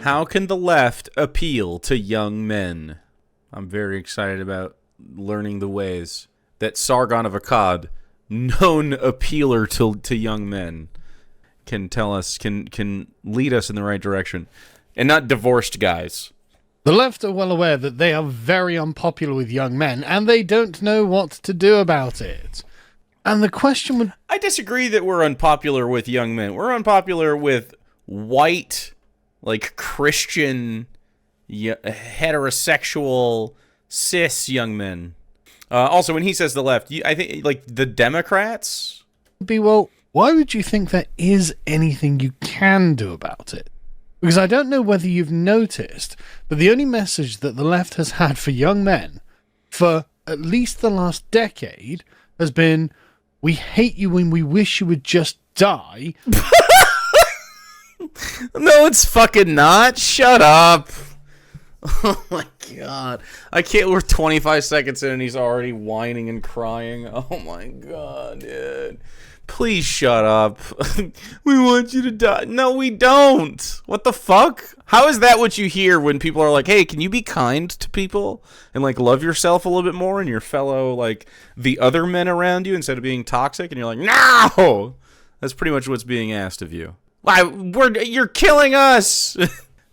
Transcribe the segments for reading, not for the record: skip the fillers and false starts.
How can the left appeal to young men? I'm very excited about learning the ways that Sargon of Akkad, known appealer to young men, can tell us, can lead us in the right direction. And not divorced guys. The left are well aware that they are very unpopular with young men, and they don't know what to do about it. And the question would... I disagree that we're unpopular with young men. We're unpopular with white, like, Christian, heterosexual, cis young men. Also, when he says the left, I think, like, the Democrats? Well, why would you think there is anything you can do about it? Because I don't know whether you've noticed, but the only message that the left has had for young men for at least the last decade has been, we hate you and we wish you would just die. No, it's fucking not. Shut up. Oh my god. I can't, we're 25 seconds in and he's already whining and crying. Oh my god, dude. Please shut up. We want you to die. No, we don't. What the fuck? How is that what you hear when people are like, hey, can you be kind to people and like love yourself a little bit more and your fellow, like the other men around you instead of being toxic? And you're like, no! That's pretty much what's being asked of you. Why, you're killing us.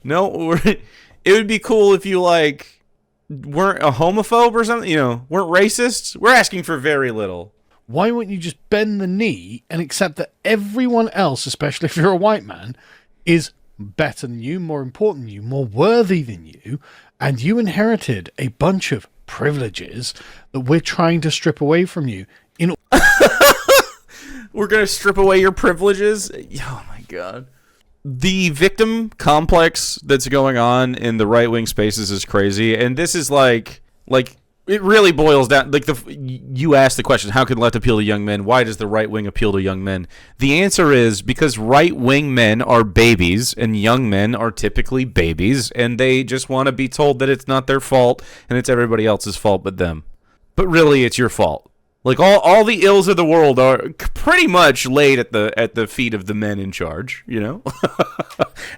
No, it would be cool if you like weren't a homophobe or something, you know, weren't racist. We're asking for very little. Why won't you just bend the knee and accept that everyone else, especially if you're a white man, is better than you, more important than you, more worthy than you, and you inherited a bunch of privileges that we're trying to strip away from you. We're going to strip away your privileges? Oh my god. The victim complex that's going on in the right-wing spaces is crazy, and this is like it really boils down, like, you asked the question, how can left appeal to young men? Why does the right wing appeal to young men? The answer is because right wing men are babies and young men are typically babies, and they just want to be told that it's not their fault and it's everybody else's fault but them. But really, it's your fault. Like, all the ills of the world are pretty much laid at the feet of the men in charge, you know?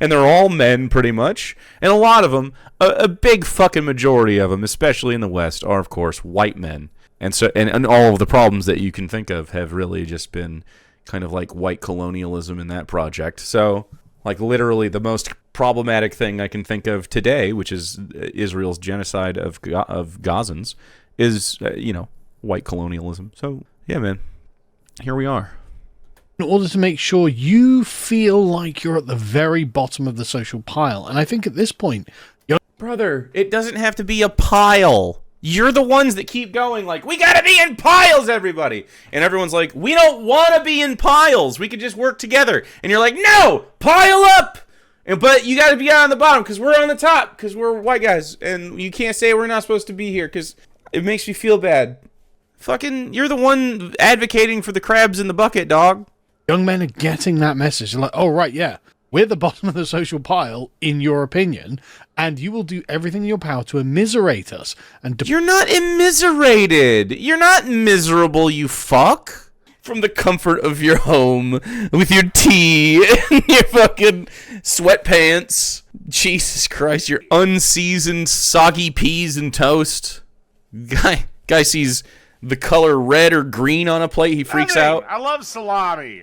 And they're all men, pretty much. And a lot of them, a big fucking majority of them, especially in the West, are, of course, white men. And so, and all of the problems that you can think of have really just been kind of like white colonialism in that project. So, like, literally the most problematic thing I can think of today, which is Israel's genocide of Gazans, is, you know, white colonialism. So, yeah, man, here we are. In order to make sure you feel like you're at the very bottom of the social pile. And I think at this point, brother, it doesn't have to be a pile. You're the ones that keep going like, we gotta be in piles, everybody. And everyone's like, we don't want to be in piles. We could just work together. And you're like, no, pile up. But you gotta be on the bottom because we're on the top because we're white guys. And you can't say we're not supposed to be here because it makes me feel bad. Fucking, you're the one advocating for the crabs in the bucket, dog. Young men are getting that message. They're like, oh, right, yeah, we're the bottom of the social pile, in your opinion, and you will do everything in your power to immiserate us. And you're not immiserated. You're not miserable, you fuck. From the comfort of your home, with your tea and your fucking sweatpants. Jesus Christ, your unseasoned, soggy peas and toast. Guy sees the color red or green on a plate, he freaks out. I love salami.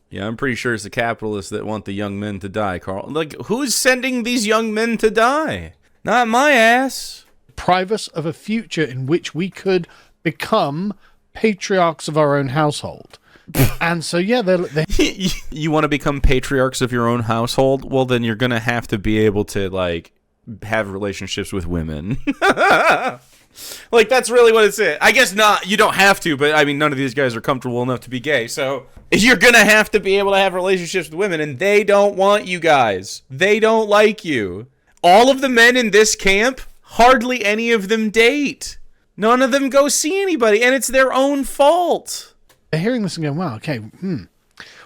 Yeah, I'm pretty sure it's the capitalists that want the young men to die, Carl. Like, who's sending these young men to die? Not my ass. Deprive us of a future in which we could become patriarchs of our own household. And so, yeah, you want to become patriarchs of your own household? Well, then you're going to have to be able to, like, have relationships with women. Like, that's really what it's in. I guess not. You don't have to, but I mean, none of these guys are comfortable enough to be gay. So you're going to have to be able to have relationships with women, and they don't want you guys. They don't like you. All of the men in this camp, hardly any of them date. None of them go see anybody, and it's their own fault. They're hearing this and going, wow, okay,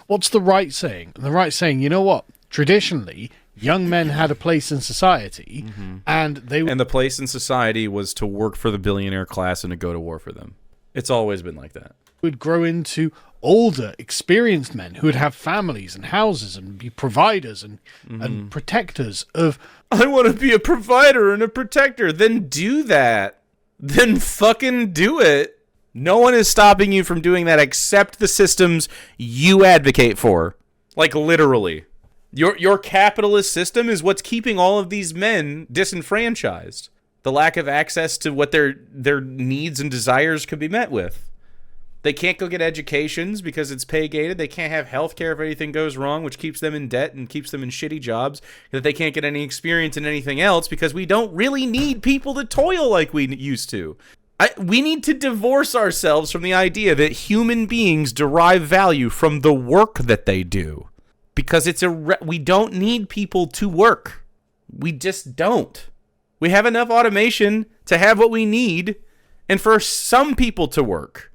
what's the right saying? And the right saying, you know what? Traditionally, young men had a place in society, and the place in society was to work for the billionaire class and to go to war for them. It's always been like that. Would grow into older, experienced men who would have families and houses and be providers and protectors of... I want to be a provider and a protector. Then do that. Then fucking do it. No one is stopping you from doing that except the systems you advocate for. Like, literally. Your capitalist system is what's keeping all of these men disenfranchised. The lack of access to what their needs and desires could be met with. They can't go get educations because it's pay gated. They can't have health care if anything goes wrong, which keeps them in debt and keeps them in shitty jobs. That they can't get any experience in anything else because we don't really need people to toil like we used to. We need to divorce ourselves from the idea that human beings derive value from the work that they do. Because we don't need people to work. We just don't. We have enough automation to have what we need and for some people to work.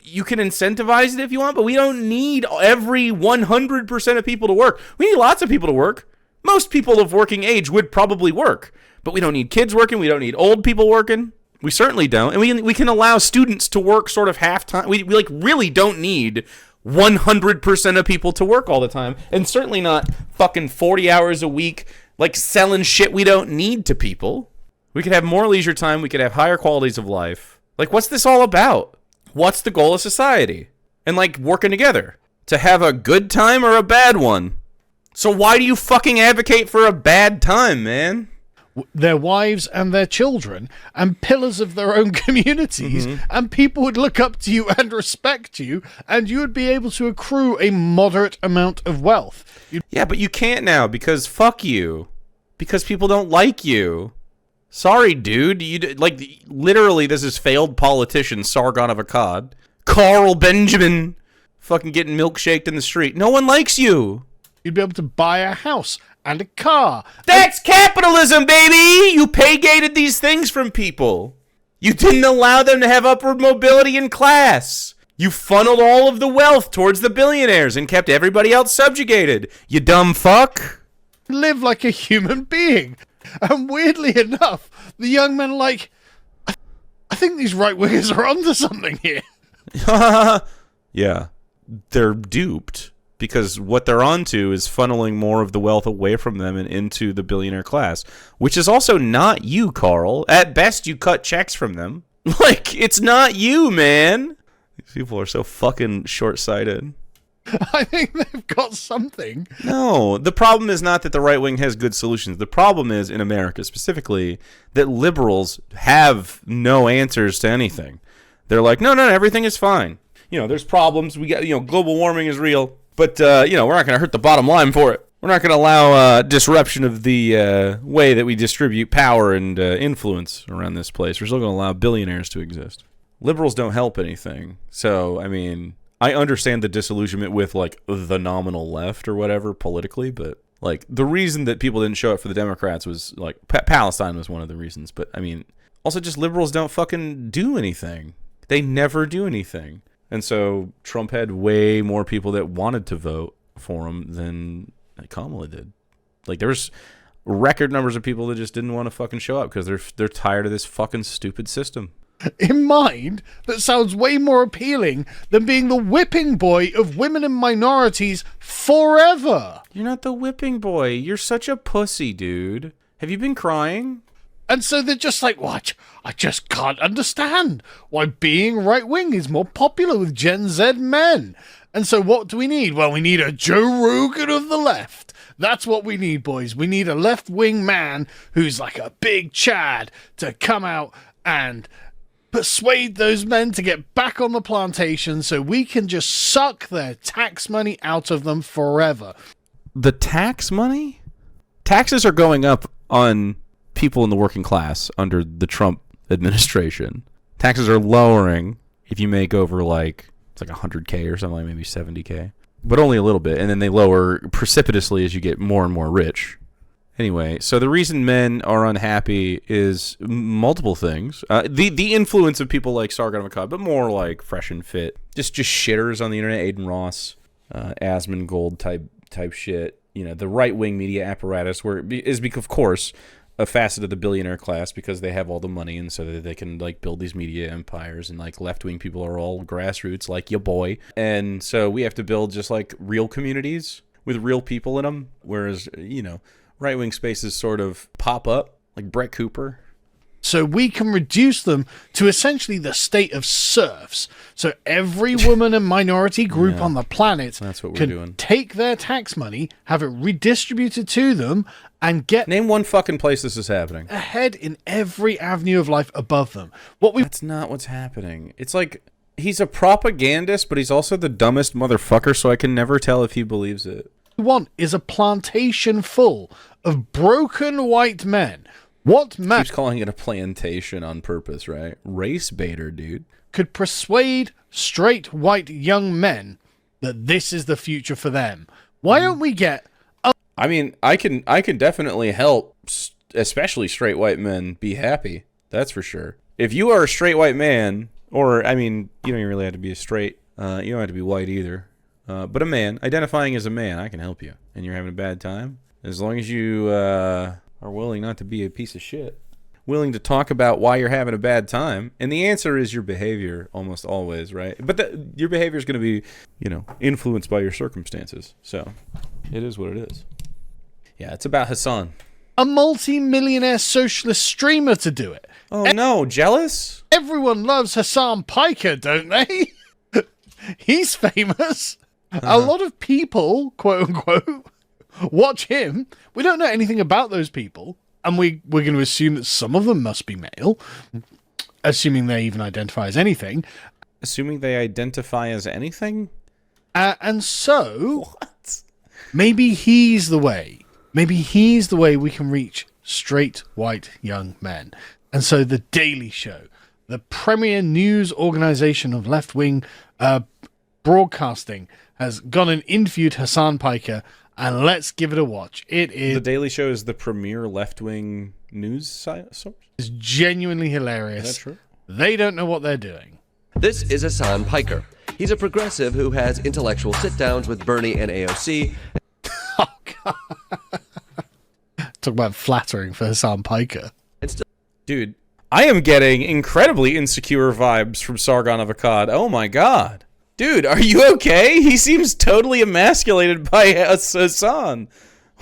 You can incentivize it if you want, but we don't need every 100% of people to work. We need lots of people to work. Most people of working age would probably work, but we don't need kids working. We don't need old people working. We certainly don't. And we can allow students to work sort of half-time. We like really don't need 100% of people to work all the time, and certainly not fucking 40 hours a week like selling shit we don't need to people. We could have more leisure time. We could have higher qualities of life. Like, what's this all about? What's the goal of society? And, like, working together. To have a good time or a bad one? So why do you fucking advocate for a bad time, man? Their wives and their children, and pillars of their own communities, and people would look up to you and respect you, and you would be able to accrue a moderate amount of wealth. Yeah, but you can't now, because fuck you. Because people don't like you. Sorry, dude. Literally, this is failed politician Sargon of Akkad. Carl Benjamin fucking getting milkshaked in the street. No one likes you. You'd be able to buy a house and a car. That's capitalism, baby! You pay-gated these things from people. You didn't allow them to have upward mobility in class. You funneled all of the wealth towards the billionaires and kept everybody else subjugated. You dumb fuck. Live like a human being. And weirdly enough, the young men are like, I think these right-wingers are onto something here. Yeah. They're duped. Because what they're onto is funneling more of the wealth away from them and into the billionaire class. Which is also not you, Carl. At best, you cut checks from them. Like, it's not you, man. These people are so fucking short-sighted. I think they've got something. No, the problem is not that the right wing has good solutions. The problem is, in America specifically, that liberals have no answers to anything. They're like, no, everything is fine. You know, there's problems. We got, global warming is real. But, we're not going to hurt the bottom line for it. We're not going to allow disruption of the way that we distribute power and influence around this place. We're still going to allow billionaires to exist. Liberals don't help anything. So, I mean, I understand the disillusionment with, like, the nominal left or whatever politically, but, like, the reason that people didn't show up for the Democrats was, like, Palestine was one of the reasons. But, I mean, also just liberals don't fucking do anything. They never do anything. And so Trump had way more people that wanted to vote for him than Kamala did. Like, there's record numbers of people that just didn't want to fucking show up because they're tired of this fucking stupid system. In mind, that sounds way more appealing than being the whipping boy of women and minorities forever. You're not the whipping boy. You're such a pussy, dude. Have you been crying? And so they're just like, what? I just can't understand why being right-wing is more popular with Gen Z men. And so what do we need? Well, we need a Joe Rogan of the left. That's what we need, boys. We need a left-wing man who's like a big Chad to come out and persuade those men to get back on the plantation so we can just suck their tax money out of them forever. The tax money? Taxes are going up on people in the working class under the Trump administration. Taxes are lowering if you make over it's like 100K or something, like maybe 70K. But only a little bit. And then they lower precipitously as you get more and more rich. Anyway, so the reason men are unhappy is multiple things. The influence of people like Sargon of Akkad, but more like Fresh and Fit. Just shitters on the internet, Aiden Ross, Asmongold type shit. The right-wing media apparatus is because, of course, a facet of the billionaire class because they have all the money, and so that they can like build these media empires, and like left-wing people are all grassroots like your boy. And so we have to build just like real communities with real people in them, whereas, you know, right-wing spaces sort of pop up like Brett Cooper. So we can reduce them to essentially the state of serfs. So every woman and minority group on the planet That's what we're can doing. take their tax money, have it redistributed to them, and get Name one fucking place this is happening. ahead in every avenue of life above them. That's not what's happening. It's like he's a propagandist, but he's also the dumbest motherfucker, so I can never tell if he believes it. want is a plantation full of broken white men. What man Keeps calling it a plantation on purpose, right? Race baiter, dude. could persuade straight white young men that this is the future for them? Why don't we get I mean, I can definitely help, especially straight white men, be happy. That's for sure. If you are a straight white man, or, I mean, you don't even really have to be a straight, you don't have to be white either, but a man, identifying as a man, I can help you. And you're having a bad time, as long as you are willing not to be a piece of shit, willing to talk about why you're having a bad time. And the answer is your behavior almost always, right? But your behavior is going to be, you know, influenced by your circumstances. So it is what it is. Yeah, it's about Hasan. a multi-millionaire socialist streamer to do it? Oh no, jealous? Everyone loves Hasan Piker, don't they? He's famous. A lot of people, quote unquote, watch him. We don't know anything about those people, and we're going to assume that some of them must be male, assuming they even identify as anything. Assuming they identify as anything? And so, What? maybe he's the way. Maybe he's the way we can reach straight white young men. And so The Daily Show, the premier news organization of left-wing broadcasting, has gone and interviewed Hasan Piker, and let's give it a watch. It is The Daily Show is the premier left-wing news source? genuinely hilarious. Is that true? They don't know what they're doing. This is Hasan Piker. He's a progressive who has intellectual sit-downs with Bernie and AOC. Oh, God. Talk about flattering for Hasan Piker. And still Dude, I am getting incredibly insecure vibes from Sargon of Akkad. Oh my god. Dude, are you okay? He seems totally emasculated by Hasan.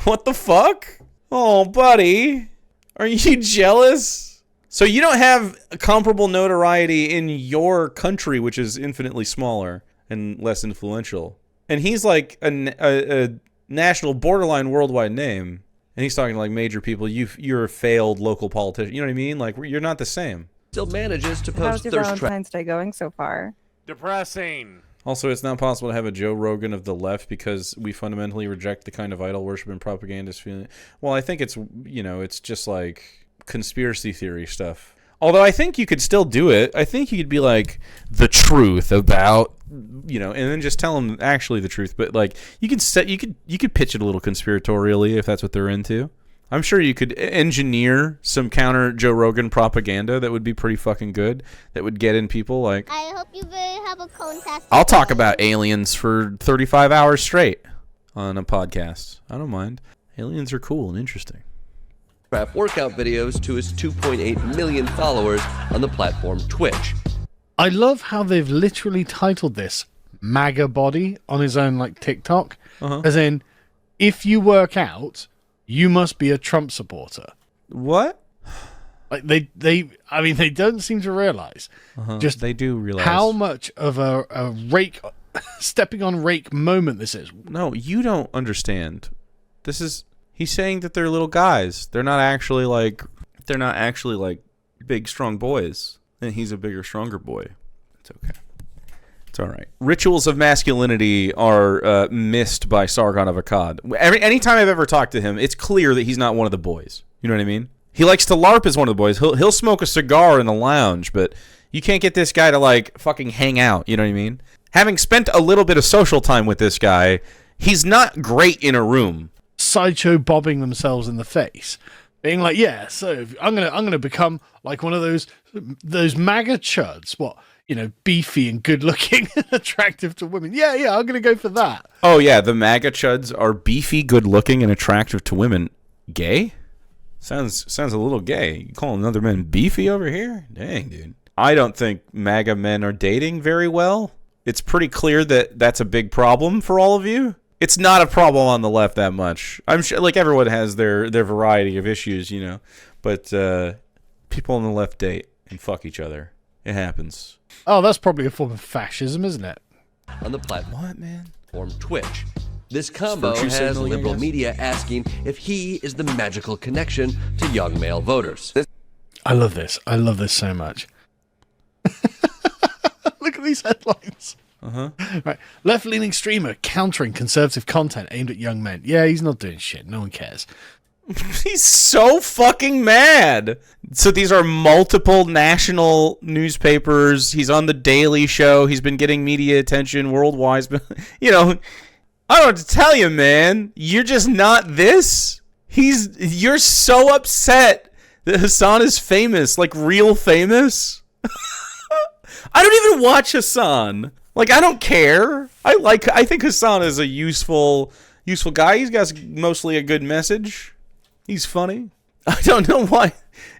What the fuck? Oh, buddy. Are you jealous? So you don't have comparable notoriety in your country, which is infinitely smaller and less influential. And he's like a national, borderline worldwide name. And he's talking to like major people. You're a failed local politician. You know what I mean? Like, you're not the same. manages to How's post your thirst traps. Valentine's Day going so far? Depressing. Also, it's not possible to have a Joe Rogan of the left because we fundamentally reject the kind of idol worship and propagandist feeling. Well, I think it's, you know, it's just like conspiracy theory stuff. Although I think you could still do it. I think you could be like, the truth about, you know, and then just tell them actually the truth. But like, you could pitch it a little conspiratorially if that's what they're into. I'm sure you could engineer some counter Joe Rogan propaganda that would be pretty fucking good. That would get in people like, I hope you will have a contest. I'll talk about aliens for 35 hours straight on a podcast. I don't mind. Aliens are cool and interesting. Workout videos to his 2.8 million followers on the platform Twitch. I love how they've literally titled this MAGA body on his own like TikTok. As in, if you work out, you must be a Trump supporter. What? Like they don't seem to realize just They do realize. how much of a rake, stepping on rake moment this is. No, you don't understand. He's saying that they're little guys. They're not actually like big, strong boys. And he's a bigger, stronger boy. It's okay. It's all right. Rituals of masculinity are missed by Sargon of Akkad. Anytime I've ever talked to him, it's clear that he's not one of the boys. You know what I mean? He likes to LARP as one of the boys. He'll smoke a cigar in the lounge, but you can't get this guy to like fucking hang out. You know what I mean? Having spent a little bit of social time with this guy, he's not great in a room. Sideshow bobbing themselves in the face, being like, yeah, so I'm gonna become like one of those MAGA chuds. What, you know, beefy and good looking and attractive to women. Yeah, I'm gonna go for that. Oh yeah, the MAGA chuds are beefy, good looking, and attractive to women. Gay? Sounds a little gay. You calling another man beefy over here? Dang, dude. I don't think MAGA men are dating very well. It's pretty clear that that's a big problem for all of you. It's not a problem on the left that much. I'm sure, like, everyone has their variety of issues, you know. But people on the left date and fuck each other. It happens. Oh, that's probably a form of fascism, isn't it? On the platform What, man? Twitch. This combo Virtue has signaling, I liberal guess. media asking if he is the magical connection to young male voters. I love this. I love this so much. Look at these headlines. Right. Left-leaning streamer countering conservative content aimed at young men. Yeah, he's not doing shit. No one cares. He's so fucking mad. So these are multiple national newspapers. He's on the Daily Show. He's been getting media attention worldwide. You know, I don't know what to tell you, man. You're just not this. You're so upset that Hasan is famous, like real famous. I don't even watch Hasan. Like, I don't care. I think Hasan is a useful guy. He's got mostly a good message. He's funny. I don't know why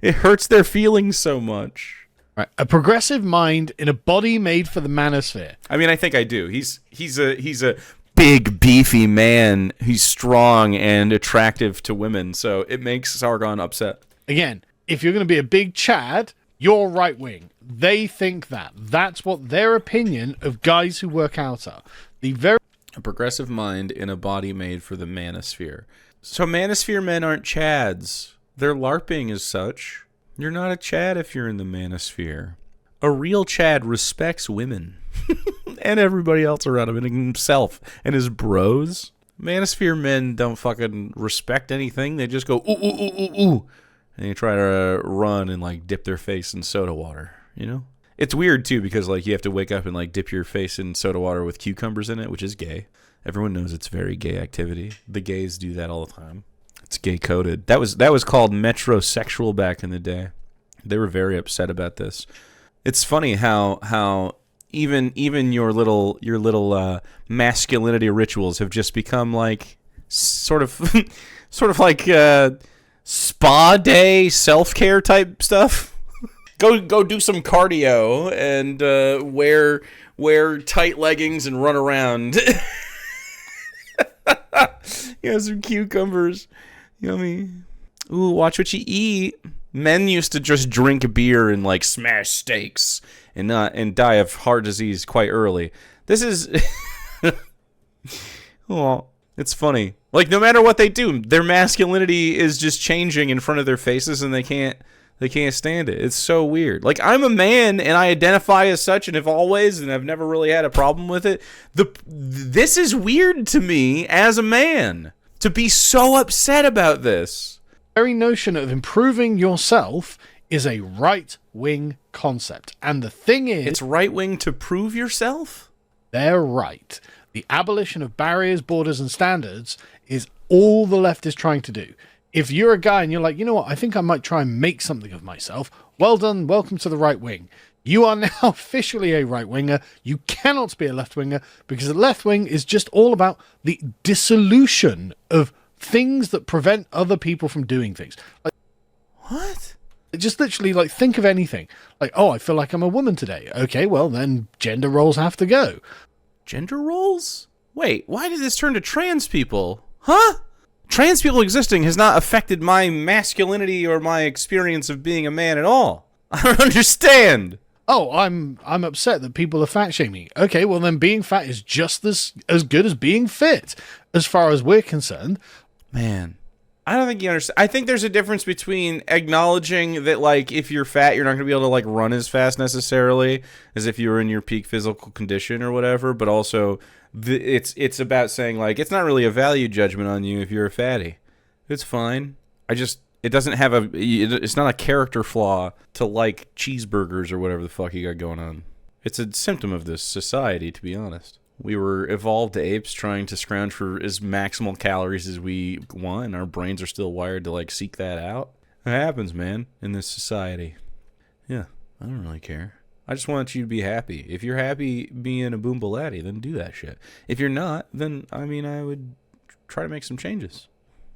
it hurts their feelings so much. Right. A progressive mind in a body made for the manosphere. I mean, I think I do. He's a big, beefy man. He's strong and attractive to women, so it makes Sargon upset. Again, if you're going to be a big Chad, you're right wing. They think that. That's what their opinion of guys who work out are. A progressive mind in a body made for the manosphere. So manosphere men aren't Chads. They're LARPing as such. You're not a Chad if you're in the manosphere. A real Chad respects women. And everybody else around him, and himself and his bros. Manosphere men don't fucking respect anything. They just go, ooh, ooh, ooh, ooh, ooh. And they try to run and, like, dip their face in soda water, you know? It's weird, too, because, like, you have to wake up and, like, dip your face in soda water with cucumbers in it, which is gay. Everyone knows it's very gay activity. The gays do that all the time. It's gay coded. That was called metrosexual back in the day. They were very upset about this. It's funny how even your little masculinity rituals have just become like sort of like spa day self-care type stuff. Go do some cardio and wear tight leggings and run around. Some cucumbers. Yummy. Ooh, watch what you eat. Men used to just drink beer and, like, smash steaks and die of heart disease quite early. This is oh, it's funny. Like, no matter what they do, their masculinity is just changing in front of their faces, and they can't stand it. It's so weird. Like, I'm a man, and I identify as such, and have always, and I've never really had a problem with it. This is weird to me as a man, to be so upset about this. The very notion of improving yourself is a right-wing concept. And the thing is... It's right-wing to prove yourself? They're right. The abolition of barriers, borders, and standards is all the left is trying to do. If you're a guy and you're like, you know what, I think I might try and make something of myself, well done, welcome to the right wing. You are now officially a right-winger. You cannot be a left-winger, because the left wing is just all about the dissolution of things that prevent other people from doing things. Like, what? Just literally, like, think of anything. Like, oh, I feel like I'm a woman today. Okay, well, then gender roles have to go. Gender roles? Wait, why did this turn to trans people? Huh? Trans people existing has not affected my masculinity or my experience of being a man at all. I don't understand. Oh, I'm upset that people are fat shaming. Okay, well then being fat is just as good as being fit, as far as we're concerned. Man, I don't think you understand. I think there's a difference between acknowledging that, like, if you're fat, you're not going to be able to, like, run as fast necessarily as if you were in your peak physical condition or whatever, but also it's about saying, like, it's not really a value judgment on you if you're a fatty. It's fine. It doesn't have it's not a character flaw to like cheeseburgers or whatever the fuck you got going on. It's a symptom of this society, to be honest. We were evolved apes trying to scrounge for as maximal calories as we want, and our brains are still wired to, like, seek that out. It happens, man, in this society. Yeah, I don't really care. I just want you to be happy. If you're happy being a boombalatti, then do that shit. If you're not, then, I mean, I would try to make some changes.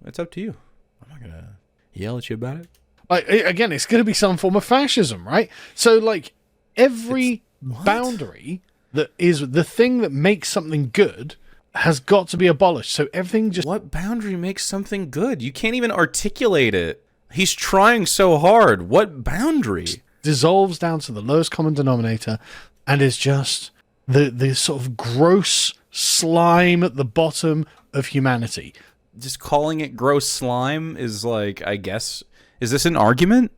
It's up to you. I'm not gonna... yell at you about it. Like, again, it's going to be some form of fascism, right? So, like, every boundary that is the thing that makes something good has got to be abolished. So everything just... What boundary makes something good? You can't even articulate it. He's trying so hard. What boundary? dissolves down to the lowest common denominator and is just the sort of gross slime at the bottom of humanity. Just calling it gross slime is like, I guess, is this an argument?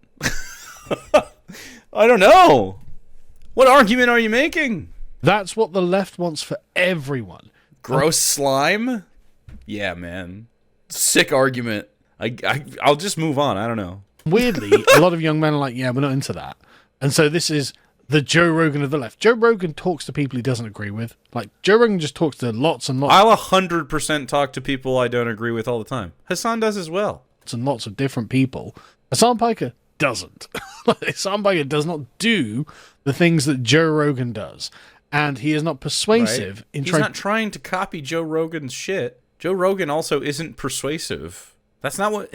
I don't know. What argument are you making? That's what the left wants for everyone. Gross slime? Yeah, man. Sick argument. I'll just move on. I don't know. Weirdly, a lot of young men are like, yeah, we're not into that. And so this is the Joe Rogan of the left. Joe Rogan talks to people he doesn't agree with. Like, Joe Rogan just talks to lots and lots. I'll 100% talk to people I don't agree with all the time. Hasan does as well. And lots of different people. Hasan Piker doesn't. Hasan Piker does not do the things that Joe Rogan does. And he is not persuasive in trying... He's not trying to copy Joe Rogan's shit. Joe Rogan also isn't persuasive. That's not what...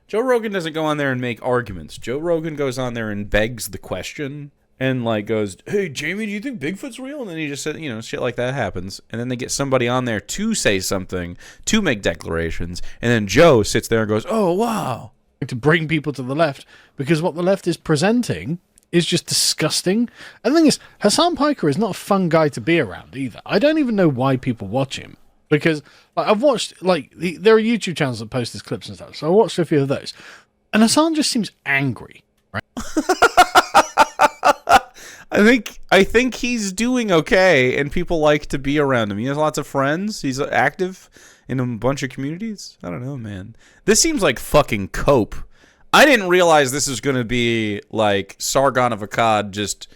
Joe Rogan doesn't go on there and make arguments. Joe Rogan goes on there and begs the question and like goes, hey, Jamie, do you think Bigfoot's real? And then he just said, you know, shit like that happens. And then they get somebody on there to say something, to make declarations. And then Joe sits there and goes, oh, wow. To bring people to the left, because what the left is presenting is just disgusting. And the thing is, Hasan Piker is not a fun guy to be around either. I don't even know why people watch him. Because like, I've watched, like, there are YouTube channels that post his clips and stuff. So I watched a few of those. And Hasan just seems angry, right? I think he's doing okay, and people like to be around him. He has lots of friends. He's active in a bunch of communities. I don't know, man. This seems like fucking cope. I didn't realize this is going to be like Sargon of Akkad just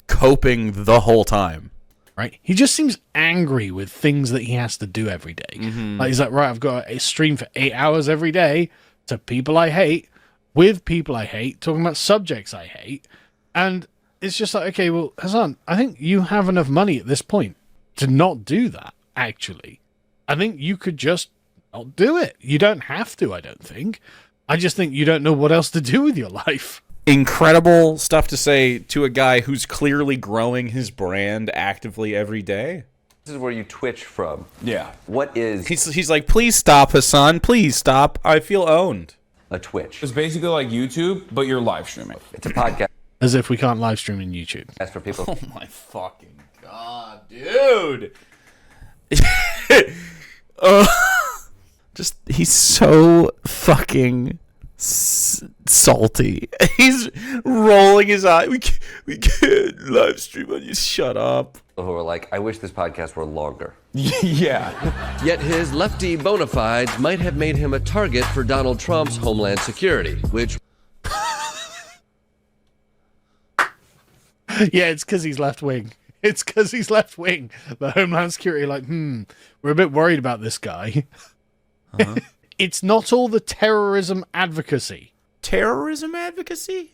coping the whole time. Right? He just seems angry with things that he has to do every day. Mm-hmm. Like, he's like, right, I've got a stream for 8 hours every day to people I hate, with people I hate, talking about subjects I hate. And it's just like, okay, well, Hasan, I think you have enough money at this point to not do that, actually. I think you could just not do it. You don't have to, I don't think. I just think you don't know what else to do with your life. Incredible stuff to say to a guy who's clearly growing his brand actively every day. This is where you twitch from. Yeah. What is... He's like, please stop, Hasan. Please stop. I feel owned. A Twitch. It's basically like YouTube, but you're live streaming. It's a podcast. As if we can't live stream in YouTube. That's for people. Oh my fucking god, dude. Just, he's so fucking salty. He's rolling his eye. We can't live stream on you. Shut up. Who are like, I wish this podcast were longer. Yeah. Yet his lefty bona fides might have made him a target for Donald Trump's Homeland Security, which... Yeah, it's because he's left wing. It's because he's left wing. The Homeland Security are like, we're a bit worried about this guy. Uh-huh. It's not all the terrorism advocacy. Terrorism advocacy?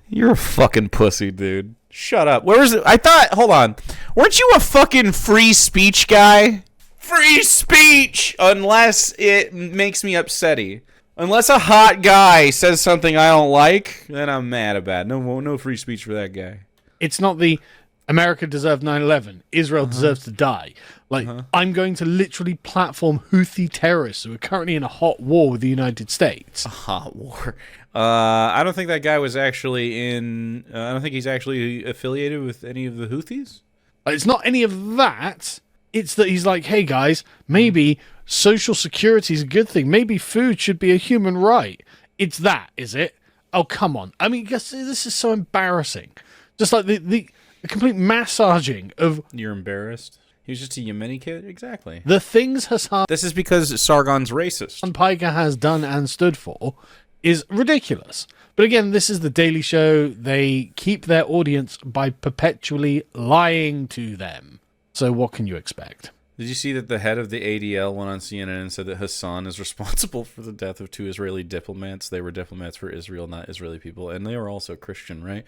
You're a fucking pussy, dude. Shut up. Where is it? I thought, hold on. Weren't you a fucking free speech guy? Free speech! Unless it makes me upsetty. Unless a hot guy says something I don't like, then I'm mad about it. No free speech for that guy. It's not the America deserved 9/11. Israel deserves to die. Like, I'm going to literally platform Houthi terrorists who are currently in a hot war with the United States. A hot war. I don't think that guy was actually in... I don't think he's actually affiliated with any of the Houthis. It's not any of that. It's that he's like, hey guys, maybe social security is a good thing. Maybe food should be a human right. It's that, is it? Oh, come on. I mean, this is so embarrassing. Just like the complete massaging of... You're embarrassed? He was just a Yemeni kid? Exactly. The things Hasan... This is because Sargon's racist. Piker has done and stood for is ridiculous. But again, this is the Daily Show. They keep their audience by perpetually lying to them. So what can you expect? Did you see that the head of the ADL went on CNN and said that Hasan is responsible for the death of 2 Israeli diplomats? They were diplomats for Israel, not Israeli people. And they were also Christian, right?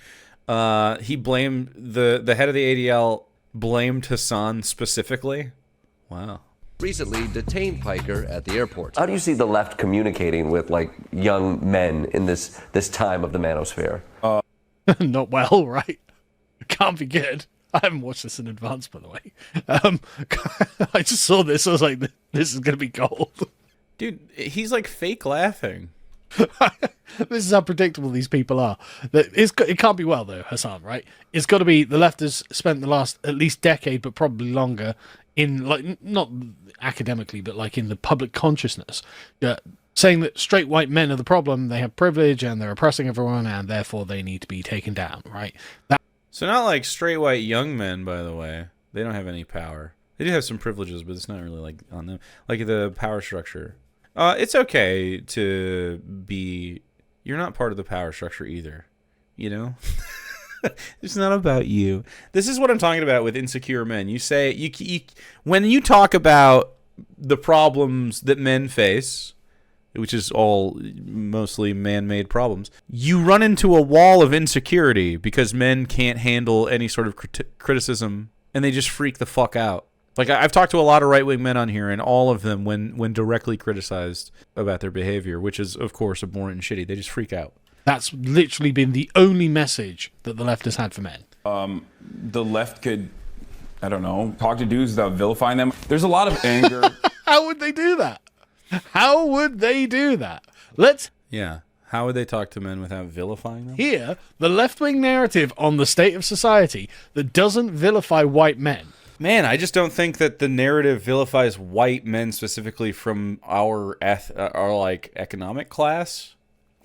He blamed... The head of the ADL blamed Hasan specifically. Wow. recently detained Piker at the airport. How do you see the left communicating with like young men in this time of the manosphere? Not well, right? Can't be good. I haven't watched this in advance, by the way. I just saw this. I was like, this is going to be gold. Dude, he's like fake laughing. This is how predictable these people are. It can't be well, though, Hasan, right? It's got to be the left has spent the last at least decade, but probably longer, in like not academically, but like in the public consciousness, saying that straight white men are the problem, they have privilege and they're oppressing everyone, and therefore they need to be taken down, right? So not like straight white young men, by the way. They don't have any power. They do have some privileges, but it's not really like on them. Like the power structure. It's okay to be... You're not part of the power structure either. You know? It's not about you. This is what I'm talking about with insecure men. You say... when you talk about the problems that men face, which is all mostly man-made problems, you run into a wall of insecurity because men can't handle any sort of criticism, and they just freak the fuck out. Like, I've talked to a lot of right-wing men on here, and all of them, when directly criticized about their behavior, which is, of course, abhorrent and shitty, they just freak out. That's literally been the only message that the left has had for men. The left could, I don't know, talk to dudes without vilifying them. There's a lot of anger. How would they do that? How would they do that? Yeah. How would they talk to men without vilifying them? Hear the left-wing narrative on the state of society that doesn't vilify white men. Man, I just don't think that the narrative vilifies white men specifically from our like economic class.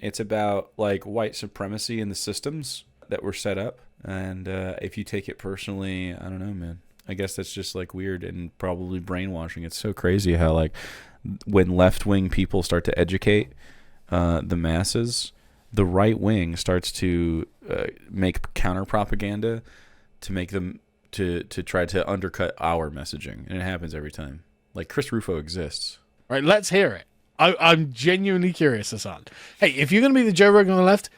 It's about like white supremacy in the systems that were set up. And if you take it personally, I don't know, man. I guess that's just like weird and probably brainwashing. It's so crazy how like when left-wing people start to educate the masses, the right wing starts to make counter propaganda to make them to try to undercut our messaging, and it happens every time. Like Chris Rufo exists. Right, let's hear it. I'm genuinely curious, Hasan. Hey, if you're going to be the Joe Rogan on the left,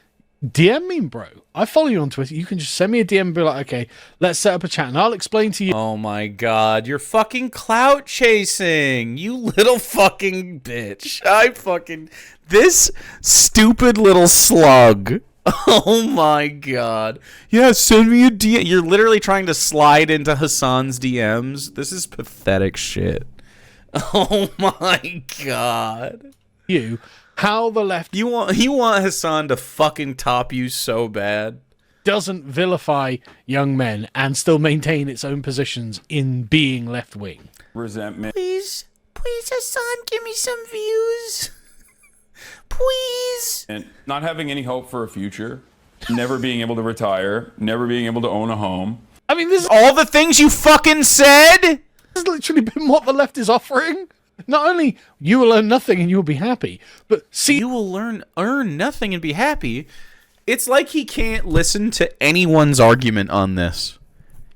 DM me, bro. I follow you on Twitter. You can just send me a DM and be like, okay, let's set up a chat, and I'll explain to you. Oh my god, you're fucking clout chasing, you little fucking bitch. This stupid little slug. Oh my god. Yeah, send me a DM. You're literally trying to slide into Hasan's DMs. This is pathetic shit. Oh my god. How the left You want Hasan to fucking top you so bad. doesn't vilify young men and still maintain its own positions in being left-wing. Resentment. Please Hasan, give me some views. Please. And not having any hope for a future. Never being able to retire. Never being able to own a home. I mean, this All the things you fucking said? has literally been what the left is offering. Not only you will earn nothing and you will be happy, but see, You will earn nothing and be happy. It's like he can't listen to anyone's argument on this.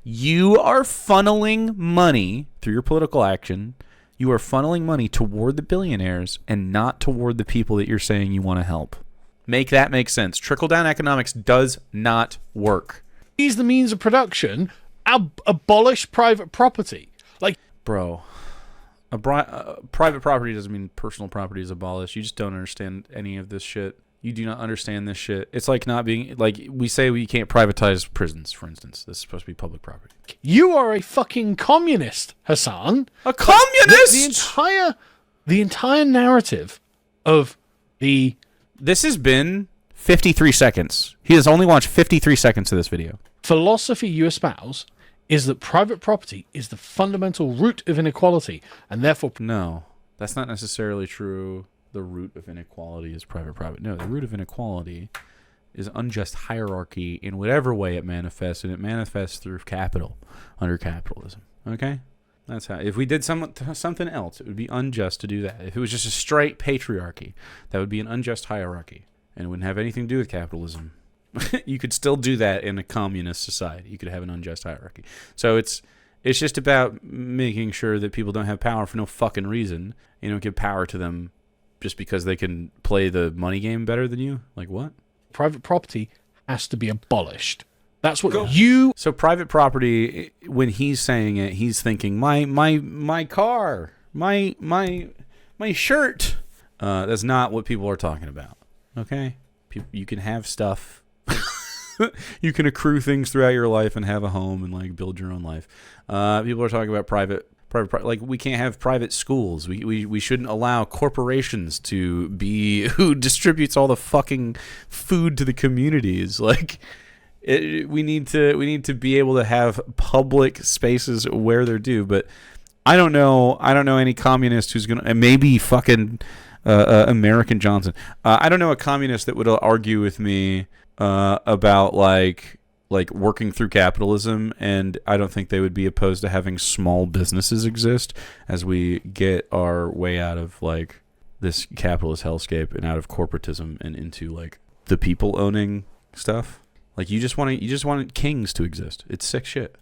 You are funneling money through your political action. You are funneling money toward the billionaires and not toward the people that you're saying you want to help. Make that make sense. Trickle-down economics does not work. seize the means of production, abolish private property. Like, Bro, private property doesn't mean personal property is abolished. You just don't understand any of this shit. You do not understand this shit. It's like not being, like, we say we can't privatize prisons, for instance. This is supposed to be public property. you are a fucking communist, Hasan. A communist? The entire narrative of the... This has been 53 seconds. He has only watched 53 seconds of this video. philosophy you espouse is that private property is the fundamental root of inequality, and therefore... No, that's not necessarily true. The root of inequality is private property. No, the root of inequality is unjust hierarchy in whatever way it manifests, and it manifests through capital, under capitalism. Okay? That's how. If we did something else, it would be unjust to do that. If it was just a straight patriarchy, that would be an unjust hierarchy, and it wouldn't have anything to do with capitalism. You could still do that in a communist society. You could have an unjust hierarchy. So it's just about making sure that people don't have power for no fucking reason. You don't give power to them just because they can play the money game better than you. Like what? private property has to be abolished. That's what So private property, when he's saying it, he's thinking my car, my shirt. That's not what people are talking about. Okay, you can have stuff. You can accrue things throughout your life and have a home and like build your own life. People are talking about private, like we can't have private schools. We shouldn't allow corporations to be who distributes all the fucking food to the communities. Like we need to be able to have public spaces where they're due. But I don't know any communist who's gonna, and maybe fucking American Johnson. I don't know a communist that would argue with me about like working through capitalism, and I don't think they would be opposed to having small businesses exist as we get our way out of like this capitalist hellscape and out of corporatism and into like the people owning stuff. Like you just want kings to exist. It's sick shit.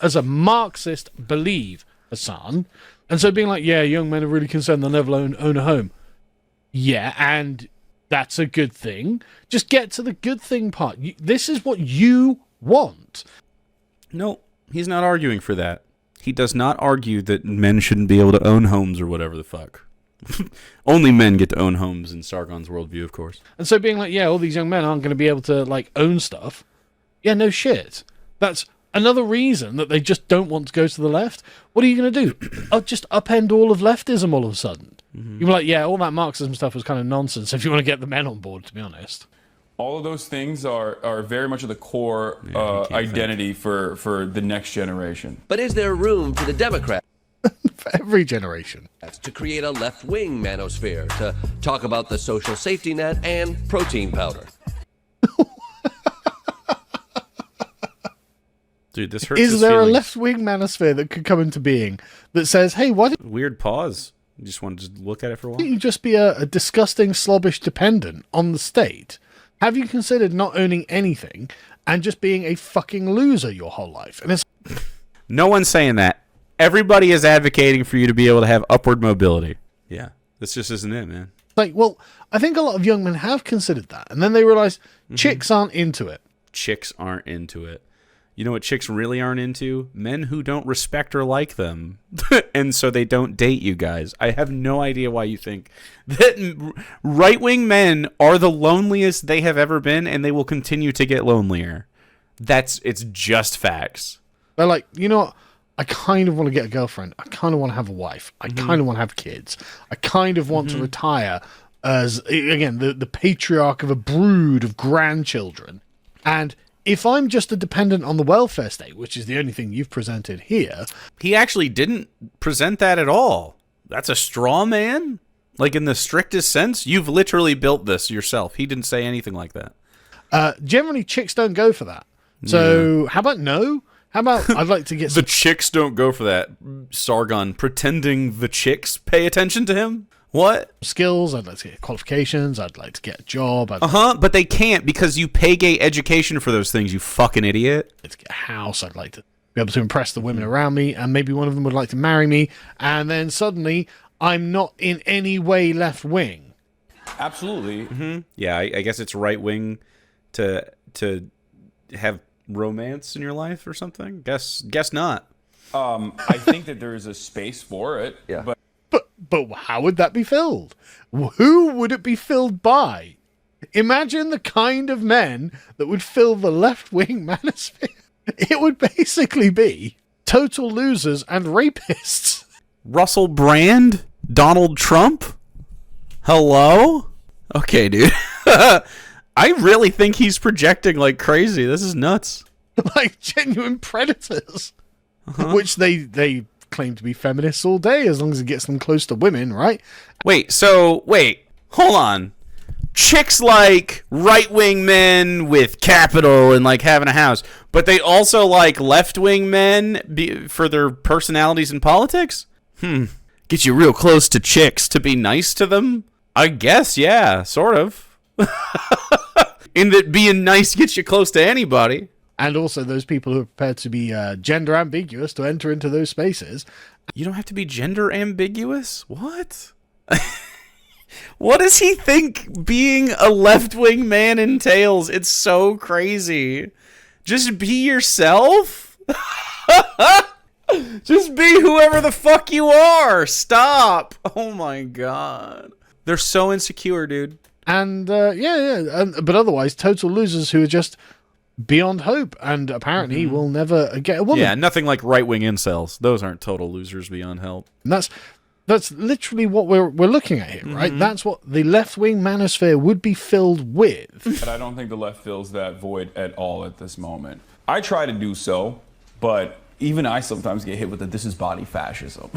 As a Marxist, believe, Hasan, and so being like, yeah, young men are really concerned they'll never own a home. Yeah, and that's a good thing. Just get to the good thing part. This is what you want. No, he's not arguing for that. He does not argue that men shouldn't be able to own homes or whatever the fuck. Only men get to own homes in Sargon's worldview, of course. And so being like, yeah, all these young men aren't going to be able to like own stuff. Yeah, no shit. That's another reason that they just don't want to go to the left. What are you going to do? Just upend all of leftism all of a sudden. Mm-hmm. You're like, yeah, all that Marxism stuff was kind of nonsense if you want to get the men on board, to be honest. All of those things are very much at the core identity for the next generation. But is there room for the Democrats? For every generation. To create a left-wing manosphere, to talk about the social safety net and protein powder. Dude, this hurts. Is there a left-wing manosphere that could come into being that says, hey, why don't weird pause? You just want to look at it for a while? you just be a disgusting, slobbish dependent on the state? Have you considered not owning anything and just being a fucking loser your whole life? And it's no one's saying that. Everybody is advocating for you to be able to have upward mobility. Yeah, this just isn't it, man. Like, well, I think a lot of young men have considered that, and then they realize chicks aren't into it. Chicks aren't into it. You know what chicks really aren't into? Men who don't respect or like them. And so they don't date you guys. I have no idea why you think that right-wing men are the loneliest they have ever been, and they will continue to get lonelier. It's just facts. They're like, you know what? I kind of want to get a girlfriend. I kind of want to have a wife. I kind of want to have kids. I kind of want to retire as, again, the patriarch of a brood of grandchildren. And if I'm just a dependent on the welfare state, which is the only thing you've presented here... He actually didn't present that at all. That's a straw man? Like, in the strictest sense? You've literally built this yourself. He didn't say anything like that. Generally, chicks don't go for that. So, how about no? How about I'd like to get... The chicks don't go for that. Sargon pretending the chicks pay attention to him? What? Skills, I'd like to get qualifications, I'd like to get a job. But they can't because you pay gay education for those things, you fucking idiot. I'd like to get a house, I'd like to be able to impress the women around me, and maybe one of them would like to marry me, and then suddenly I'm not in any way left-wing. Absolutely. Mm-hmm. Yeah, I guess it's right-wing to have romance in your life or something? Guess not. I think that there is a space for it. Yeah. But how would that be filled? Who would it be filled by? Imagine the kind of men that would fill the left-wing manosphere. It would basically be total losers and rapists. Russell Brand? Donald Trump? Hello? Okay, dude. I really think he's projecting like crazy. This is nuts. Like genuine predators. Which they claim to be feminists all day as long as it gets them close to women, right? Wait, hold on. Chicks like right-wing men with capital and like having a house, but they also like left-wing men for their personalities in politics? Get you real close to chicks to be nice to them? I guess, yeah, sort of. In that being nice gets you close to anybody. And also those people who are prepared to be gender ambiguous to enter into those spaces. You don't have to be gender ambiguous? What? What does he think being a left-wing man entails? It's so crazy. Just be yourself? Just be whoever the fuck you are. Stop. Oh my god. They're so insecure, dude. And but otherwise, total losers who are just beyond hope, and apparently will never get a woman. Yeah, nothing like right-wing incels. Those aren't total losers beyond help. And that's literally what we're looking at here, right? That's what the left-wing manosphere would be filled with. But I don't think the left fills that void at all at this moment. I try to do so, but even I sometimes get hit with the "this is body fascism."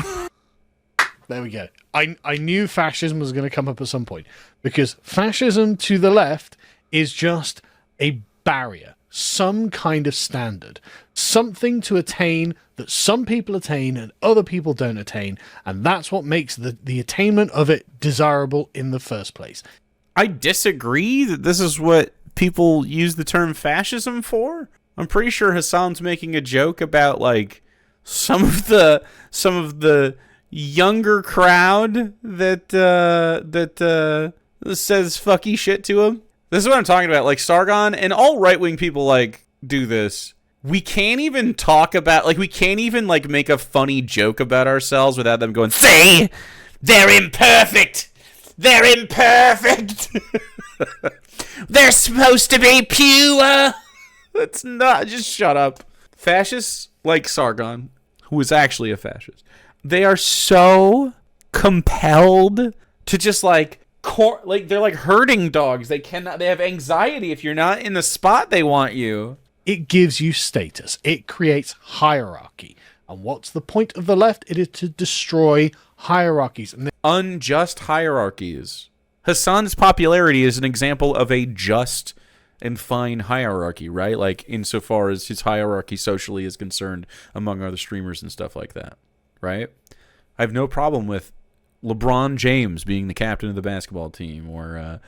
There we go. I knew fascism was going to come up at some point, because fascism to the left is just a barrier, some kind of standard, something to attain that some people attain and other people don't attain, and that's what makes the attainment of it desirable in the first place. I disagree that this is what people use the term fascism for. I'm pretty sure Hasan's making a joke about like some of the younger crowd that says fucky shit to him. This is what I'm talking about. Like Sargon and all right-wing people like do this. We can't even talk about, like, we can't even like make a funny joke about ourselves without them going, "See, they're imperfect. They're imperfect. They're supposed to be pure." That's not. Just shut up. Fascists like Sargon, who is actually a fascist, they are so compelled to just like they're like herding dogs. They have anxiety if you're not in the spot they want you. It gives you status. It creates hierarchy. And what's the point of the left? It is to destroy hierarchies. And unjust hierarchies. Hasan's popularity is an example of a just and fine hierarchy, right? Like insofar as his hierarchy socially is concerned among other streamers and stuff like that, right? I have no problem with LeBron James being the captain of the basketball team, or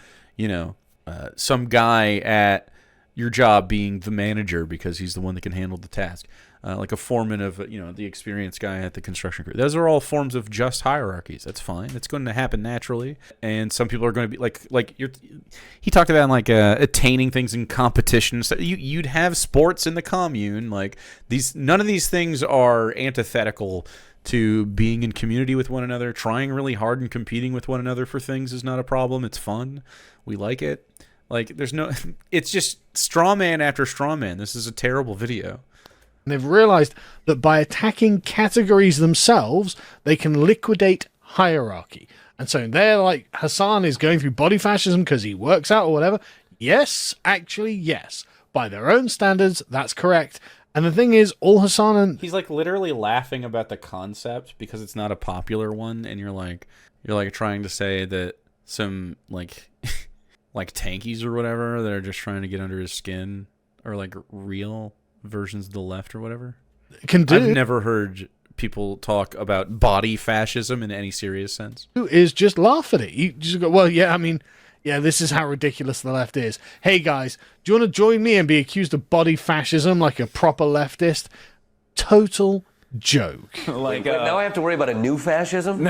some guy at your job being the manager because he's the one that can handle the task, like a foreman of the experienced guy at the construction crew. Those are all forms of just hierarchies. That's fine. It's going to happen naturally, and some people are going to be he talked about like attaining things in competition. So you'd have sports in the commune. Like none of these things are antithetical to being in community with one another. Trying really hard and competing with one another for things is not a problem. It's fun. We like it. Like, there's no... It's just straw man after straw man. This is a terrible video. And they've realized that by attacking categories themselves, they can liquidate hierarchy. And so they're like, Hasan is going through body fascism because he works out or whatever. Yes, actually, yes. By their own standards, that's correct. And the thing is, all Hasan and... He's like literally laughing about the concept because it's not a popular one, and you're like trying to say that some like like tankies or whatever that are just trying to get under his skin are like real versions of the left or whatever. Can do. I've never heard people talk about body fascism in any serious sense. Is just laugh at it. You just go, well, yeah, I mean, yeah, this is how ridiculous the left is. Hey, guys, do you want to join me and be accused of body fascism like a proper leftist? Total joke. Wait, now I have to worry about a new fascism?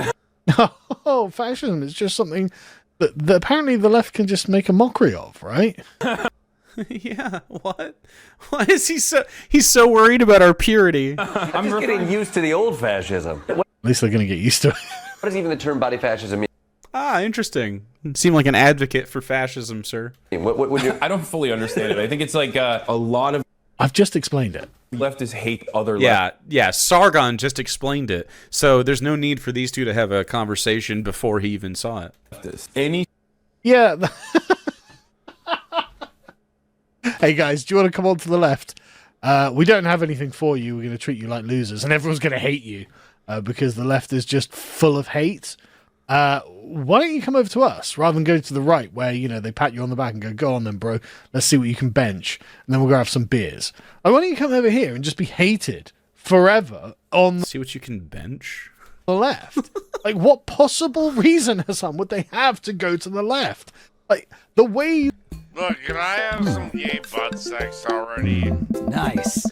Oh, fascism is just something that apparently the left can just make a mockery of, right? Yeah, what? Why is he so worried about our purity? I'm just getting used to the old fascism. At least they're going to get used to it. What does even the term body fascism mean? Ah, interesting. You seem like an advocate for fascism, sir. What would you... I don't fully understand it. I think it's like a lot of I've just explained it. leftists hate other Yeah, Sargon just explained it. So there's no need for these two to have a conversation before he even saw it. leftists. Yeah. Hey, guys, do you want to come on to the left? We don't have anything for you. We're going to treat you like losers, and everyone's going to hate you because the left is just full of hate. Why don't you come over to us rather than go to the right where, they pat you on the back and go on then, bro. Let's see what you can bench. And then we'll go have some beers. Why don't you come over here and just be hated forever on See what you can bench? the left? Like, what possible reason, Hasan, would they have to go to the left? Like, the way you... Look, can I have some gay butt sex already? Nice.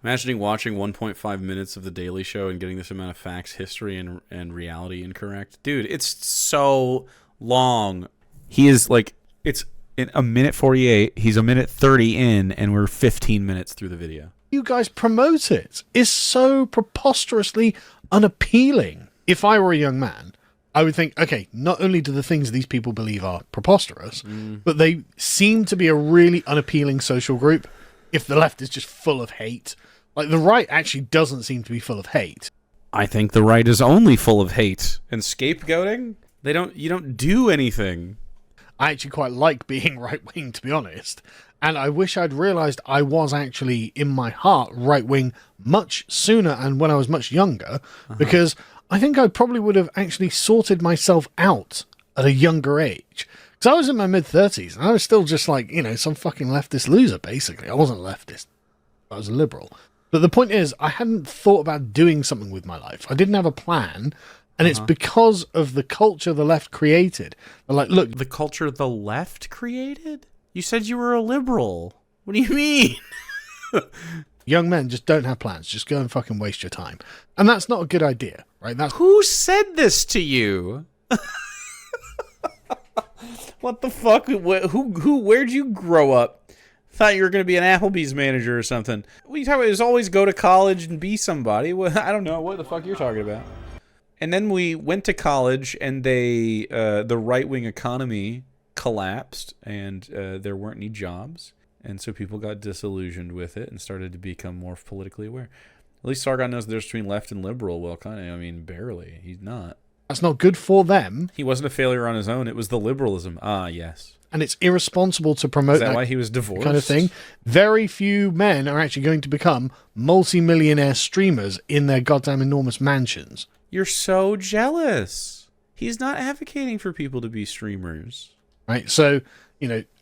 Imagining watching 1.5 minutes of The Daily Show and getting this amount of facts, history, and reality incorrect. Dude, it's so long. He is like, it's in a minute 48. He's a minute 30 in, and we're 15 minutes through the video. you guys promote it is so preposterously unappealing. If I were a young man, I would think, okay, not only do the things these people believe are preposterous, but they seem to be a really unappealing social group. If the left is just full of hate, like the right actually doesn't seem to be full of hate. I think the right is only full of hate and scapegoating. You don't do anything. I actually quite like being right-wing, to be honest. And I wish I'd realised I was actually, in my heart, right-wing much sooner and when I was much younger, because I think I probably would have actually sorted myself out at a younger age. Because I was in my mid-30s, and I was still just like, some fucking leftist loser, basically. I wasn't a leftist. I was a liberal. But the point is, I hadn't thought about doing something with my life. I didn't have a plan. And it's because of the culture the left created. They're like, look... The culture the left created? You said you were a liberal. What do you mean? Young men just don't have plans. Just go and fucking waste your time. And that's not a good idea, right? Who said this to you? What the fuck? Where'd you grow up? Thought you were going to be an Applebee's manager or something. What are you talking about? Is always go to college and be somebody. Well, I don't know what the fuck you're talking about. And then we went to college, and the right-wing economy collapsed, and there weren't any jobs. And so people got disillusioned with it and started to become more politically aware. At least Sargon knows the difference between left and liberal. Well, kind of, barely. He's not. That's not good for them. He wasn't a failure on his own. It was the liberalism. Ah, yes. And it's irresponsible to promote Is that why he was divorced? Kind of thing. Very few men are actually going to become multi-millionaire streamers in their goddamn enormous mansions. You're so jealous. He's not advocating for people to be streamers. Right? So,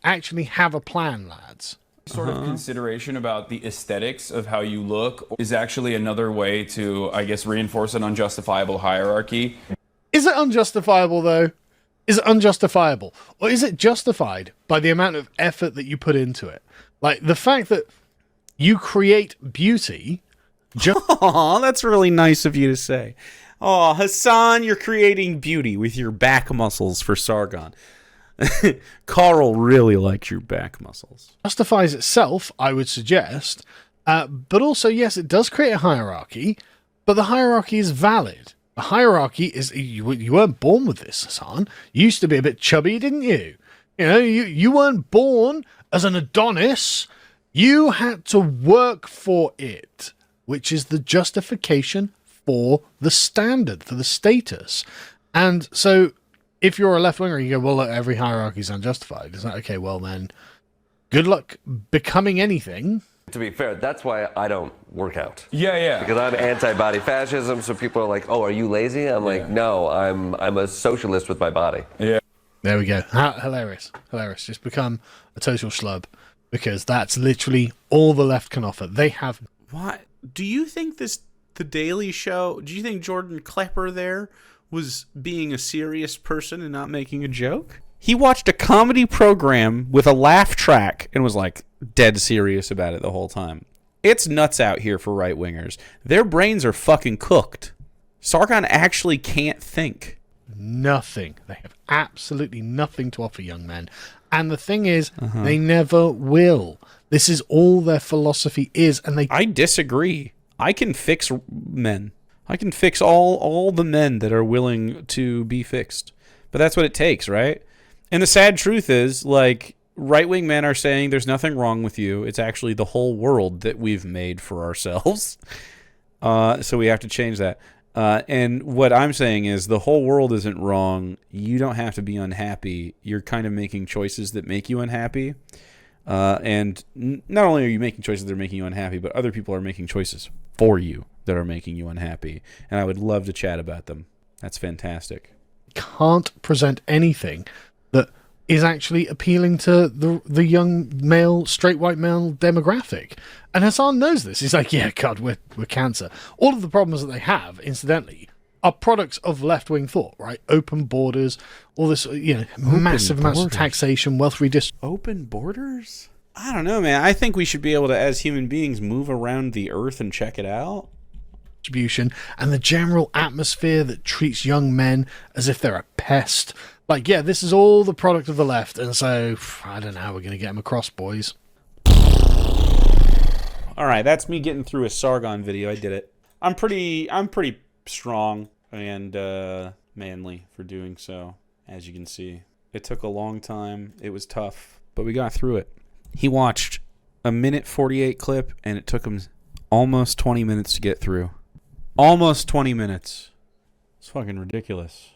actually have a plan, lads. Sort of consideration about the aesthetics of how you look is actually another way to, I guess, reinforce an unjustifiable hierarchy. Is it unjustifiable, though? Is it unjustifiable? Or is it justified by the amount of effort that you put into it? Like, the fact that you create beauty... Aw, that's really nice of you to say. Oh, Hasan, you're creating beauty with your back muscles for Sargon. Carl really likes your back muscles. Justifies itself, I would suggest. But also, yes, it does create a hierarchy, but the hierarchy is valid. The hierarchy is... You weren't born with this, Hasan. You used to be a bit chubby, didn't you? You weren't born as an Adonis. You had to work for it, which is the justification for the standard, for the status. And so if you're a left-winger, you go, well, look, every hierarchy is unjustified. Is that okay? Well, then, good luck becoming anything. To be fair, that's why I don't work out. Yeah. Because I'm anti-body fascism, so people are like, oh, are you lazy? I'm like, no, I'm a socialist with my body. Yeah. There we go. Hilarious. Just become a total schlub, because that's literally all the left can offer. They have... What? Do you think The Daily Show, do you think Jordan Klepper there was being a serious person and not making a joke? He watched a comedy program with a laugh track and was like dead serious about it the whole time. It's nuts out here for right-wingers. Their brains are fucking cooked. Sargon actually can't think. Nothing. They have absolutely nothing to offer young men. And the thing is, they never will. This is all their philosophy is. And I disagree. I can fix men. I can fix all the men that are willing to be fixed. But that's what it takes, right? And the sad truth is, like, right-wing men are saying there's nothing wrong with you. It's actually the whole world that we've made for ourselves. So we have to change that. And what I'm saying is the whole world isn't wrong. You don't have to be unhappy. You're kind of making choices that make you unhappy. And not only are you making choices that are making you unhappy, but other people are making choices for you that are making you unhappy. And I would love to chat about them. That's fantastic. Can't present anything that is actually appealing to the young male, straight white male demographic. And Hasan knows this. He's like, yeah, God, we're cancer. All of the problems that they have, incidentally, are products of left-wing thought, right? Open borders, all this, massive amounts of taxation, wealth redistribution. Open borders? I don't know, man. I think we should be able to, as human beings, move around the earth and check it out. And the general atmosphere that treats young men as if they're a pest. Like, yeah, this is all the product of the left, and so I don't know how we're going to get them across, boys. All right, that's me getting through a Sargon video. I did it. I'm pretty strong and manly for doing so, as you can see. It took a long time. It was tough, but we got through it. He watched a 1:48 clip, and it took him almost 20 minutes to get through. Almost 20 minutes. It's fucking ridiculous.